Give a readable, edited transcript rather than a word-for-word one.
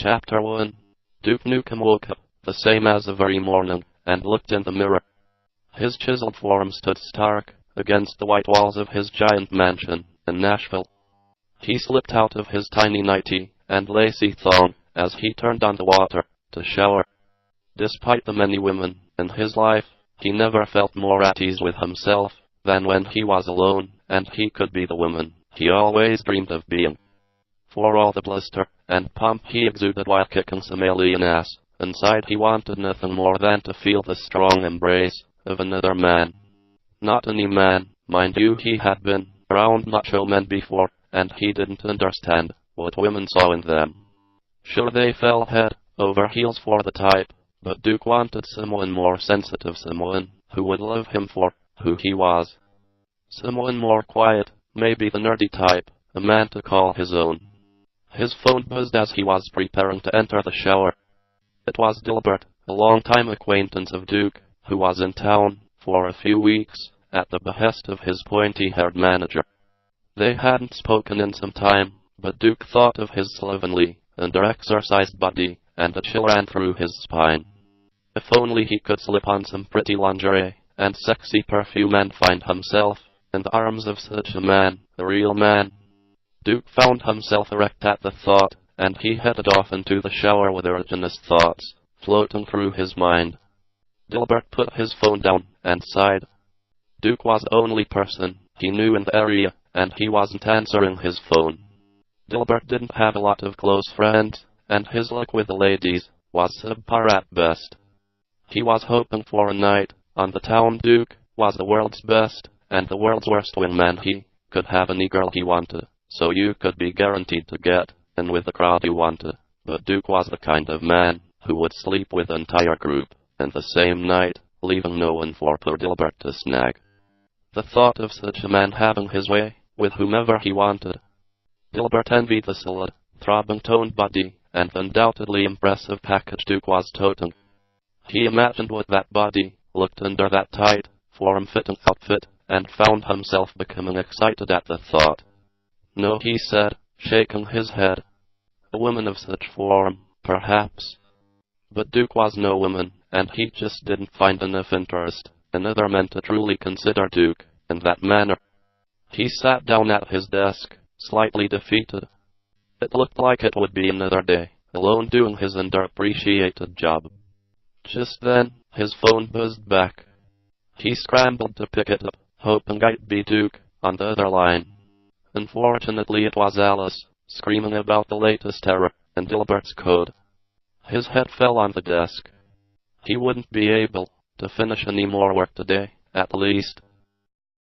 Chapter 1. Duke Nukem woke up, the same as the very morning, and looked in the mirror. His chiseled form stood stark against the white walls of his giant mansion in Nashville. He slipped out of his tiny nightie and lacy thong as he turned on the water to shower. Despite the many women in his life, he never felt more at ease with himself than when he was alone and he could be the woman he always dreamed of being. For all the bluster and pomp he exuded while kicking some alien ass, inside he wanted nothing more than to feel the strong embrace of another man. Not any man, mind you, he had been around macho men before, and he didn't understand what women saw in them. Sure, they fell head over heels for the type, but Duke wanted someone more sensitive, someone who would love him for who he was. Someone more quiet, maybe the nerdy type, a man to call his own. His phone buzzed as he was preparing to enter the shower. It was Dilbert, a long-time acquaintance of Duke, who was in town for a few weeks at the behest of his pointy-haired manager. They hadn't spoken in some time, but Duke thought of his slovenly, under-exercised body, and a chill ran through his spine. If only he could slip on some pretty lingerie and sexy perfume and find himself in the arms of such a man, a real man. Duke found himself erect at the thought, and he headed off into the shower with urginous thoughts floating through his mind. Dilbert put his phone down and sighed. Duke was the only person he knew in the area, and he wasn't answering his phone. Dilbert didn't have a lot of close friends, and his luck with the ladies was subpar at best. He was hoping for a night on the town. Duke was the world's best and the world's worst wingman. He could have any girl he wanted, so you could be guaranteed to get in with the crowd you wanted. But Duke was the kind of man who would sleep with the entire group in the same night, leaving no one for poor Dilbert to snag. The thought of such a man having his way with whomever he wanted. Dilbert envied the solid, throbbing-toned body and the undoubtedly impressive package Duke was toting. He imagined what that body looked under that tight, form-fitting outfit, and found himself becoming excited at the thought. No, he said, shaking his head. A woman of such form, perhaps. But Duke was no woman, and he just didn't find enough interest in other men to truly consider Duke in that manner. He sat down at his desk, slightly defeated. It looked like it would be another day, alone doing his underappreciated job. Just then, his phone buzzed back. He scrambled to pick it up, hoping I'd be Duke on the other line. Unfortunately, it was Alice, screaming about the latest error in Dilbert's code. His head fell on the desk. He wouldn't be able to finish any more work today, at least.